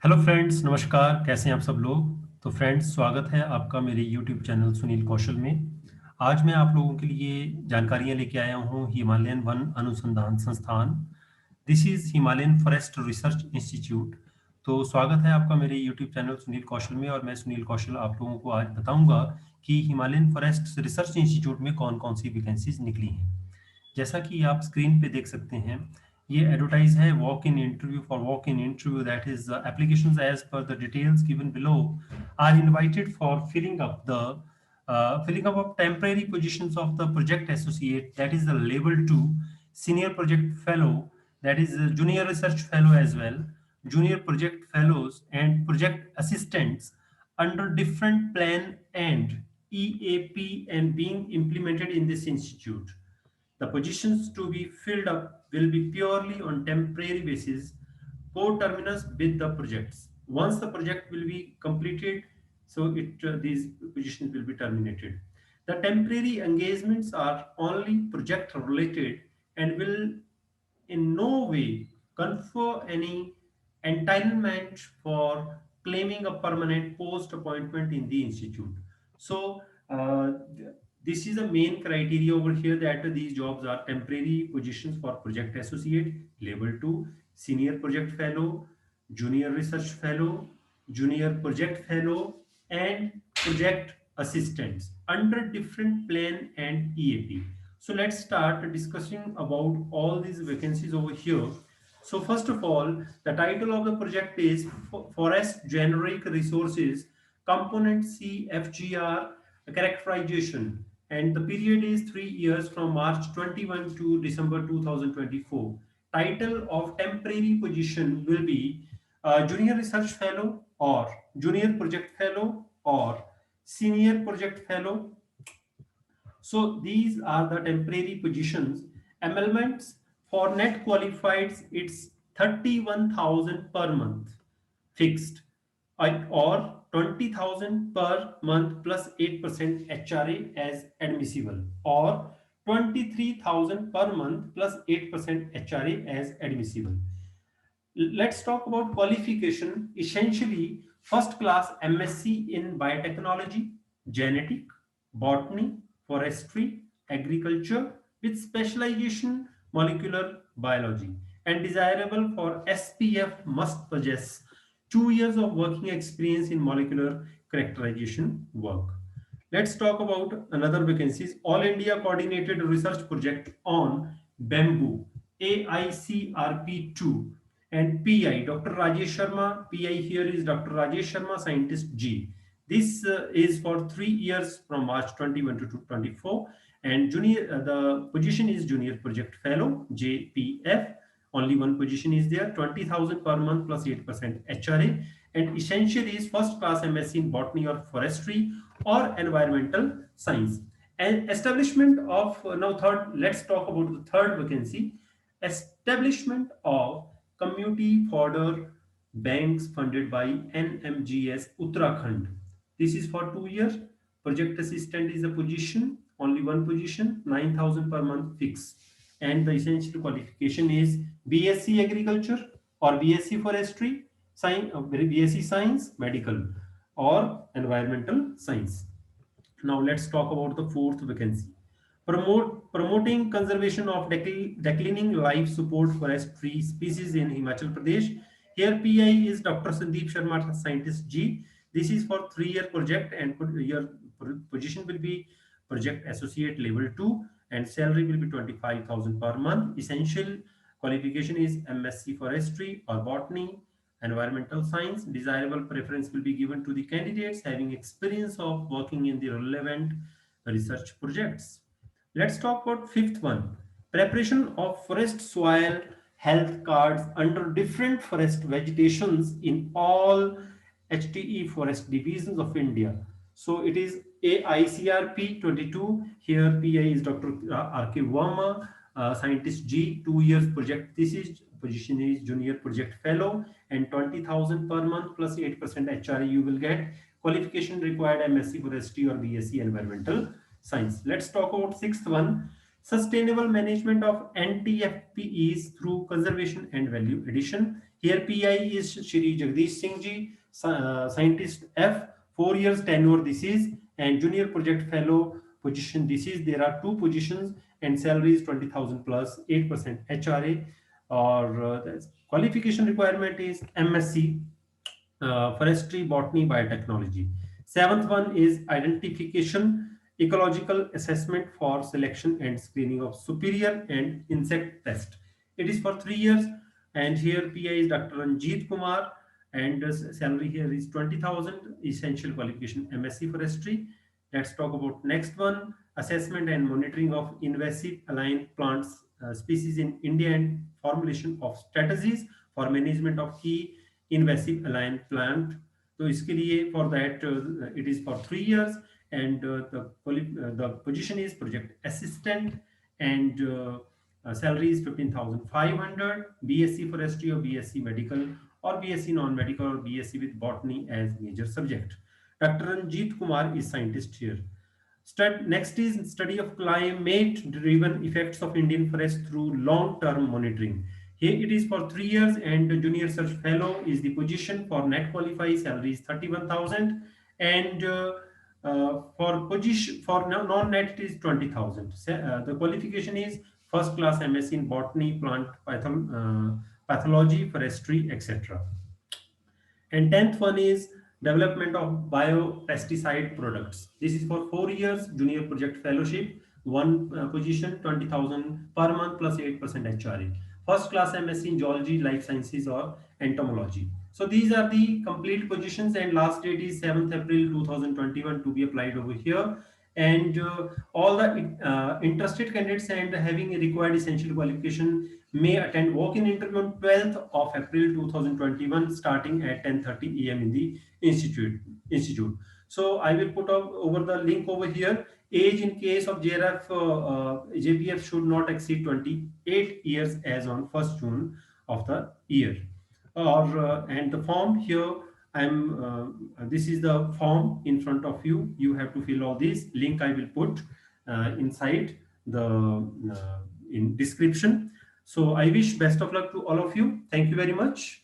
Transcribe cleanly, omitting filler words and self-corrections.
Hello friends, नमस्कार। कैसे हैं आप सब लोग। तो फ्रेंड्स, स्वागत है आपका मेरे यूट्यूब चैनल सुनील कौशल में। आज मैं आप लोगों के लिए जानकारियां लेके आया हूं हिमालयन वन अनुसंधान संस्थान। This is Himalayan forest research institute. तो स्वागत है आपका मेरे यूट्यूब चैनल सुनील कौशल में, और मैं सुनील कौशल आप लोगों को आज बताऊंगा कि हिमालयन फॉरेस्ट रिसर्च इंस्टीट्यूट में कौन कौन सी वैकेंसीज निकली हैं। जैसा कि आप स्क्रीन पे देख सकते हैं, ये एडवर्टाइज है walk in interview for walk in interview, that is applications as per the details given below are invited for filling up of temporary positions of the project associate, that is the level 2, senior project fellow, that is junior research fellow as well, junior project fellows and project assistants under different plan and EAP and being implemented in this institute. The positions to be filled up will be purely on temporary basis, co-terminus with the projects. Once the project will be completed, so these positions will be terminated. The temporary engagements are only project related and will in no way confer any entitlement for claiming a permanent post appointment in the institute. So this is the main criteria over here, that these jobs are temporary positions for project associate, level 2, senior project fellow, junior research fellow, junior project fellow, and project assistants under different plan and EAP. So let's start discussing about all these vacancies over here. So first of all, the title of the project is Forest Generic Resources Component CFGR Characterization, and the period is 3 years from March 21 to December 2024. Title of temporary position will be Junior Research Fellow or Junior Project Fellow or Senior Project Fellow. So these are the temporary positions. Emoluments for net qualified, it's 31,000 per month fixed, or 20,000 per month plus 8% HRA as admissible, or 23,000 per month plus 8% HRA as admissible. Let's talk about qualification. Essentially, first class MSc in biotechnology, genetic, botany, forestry, agriculture with specialization molecular biology, and desirable for SPF must possess 2 years of working experience in molecular characterization work. Let's talk about another vacancies. All India Coordinated Research Project on Bamboo, AICRP2, and PI, Dr. Rajesh Sharma. PI here is Dr. Rajesh Sharma, Scientist G. This is for 3 years from March 21 to 24. And junior, the position is Junior Project Fellow, JPF. Only one position is there, 20,000 per month plus 8% HRA. And essential is first class MSc in botany or forestry or environmental science. And establishment of, now third, let's talk about the third vacancy. Establishment of community fodder banks funded by NMGS Uttarakhand. This is for 2 years. Project assistant is a position, only one position, 9,000 per month fixed. And the essential qualification is BSc Agriculture or BSc Forestry, BSc Science, Medical, or Environmental Science. Now let's talk about the fourth vacancy. Promoting conservation of declining life support forest tree species in Himachal Pradesh. Here PI is Dr. Sandeep Sharma, Scientist G. This is for 3 year project, and your position will be project associate level 2, and salary will be 25,000 per month. Essential qualification is MSc forestry or botany, environmental science. Desirable preference will be given to the candidates having experience of working in the relevant research projects. Let's talk about fifth one. Preparation of forest soil health cards under different forest vegetations in all HTE forest divisions of India. So it is AICRP 22. Here PI is Dr. R.K. Verma, Scientist G, 2 years project. This is position is Junior Project Fellow, and 20,000 per month plus 8% HRA you will get. Qualification required MSc Forestry or BSc Environmental Science. Let's talk about sixth one. Sustainable management of NTFPEs through conservation and value addition. Here PI is Shri Jagdish Singh Ji, scientist F, 4 years tenure this is, and junior project fellow position this is. There are two positions and salary is 20,000 plus 8% HRA, or the qualification requirement is MSc forestry, botany, biotechnology. Seventh one is identification, ecological assessment for selection and screening of superior and insect pest. It is for 3 years, and here PI is Dr. Ranjit Kumar, and salary here is 20,000. Essential qualification MSc forestry. Let's talk about next one: assessment and monitoring of invasive alien plants species in India and formulation of strategies for management of key invasive alien plant. तो इसके लिए for that it is for 3 years, and the position is project assistant, and salary is 15,500. BSc forestry or BSc medical or BSc non-medical or BSc with botany as major subject. Dr. Ranjit Kumar is scientist here. Next is study of climate-driven effects of Indian forest through long-term monitoring. Here it is for 3 years, and the junior research fellow is the position. For net qualify, salary is 31,000, and for position for non-net it is 20,000. The qualification is first class MSc in botany, plant pathology, forestry, etc. And 10th one is development of biopesticide products. This is for 4 years, junior project fellowship, one position, 20,000 per month plus 8% HRA. First class MSc in geology, life sciences, or entomology. So these are the complete positions, and last date is 7th April 2021 to be applied over here. And all the interested candidates and having a required essential qualification may attend walk-in interview on 12th of April 2021 starting at 10:30 a.m. in the institute. So I will put up over the link over here. Age in case of JRF, JPF should not exceed 28 years as on 1st June of the year. And the form here, this is the form in front of you. You have to fill all this. Link I will put inside the in description. So I wish best of luck to all of you. Thank you very much.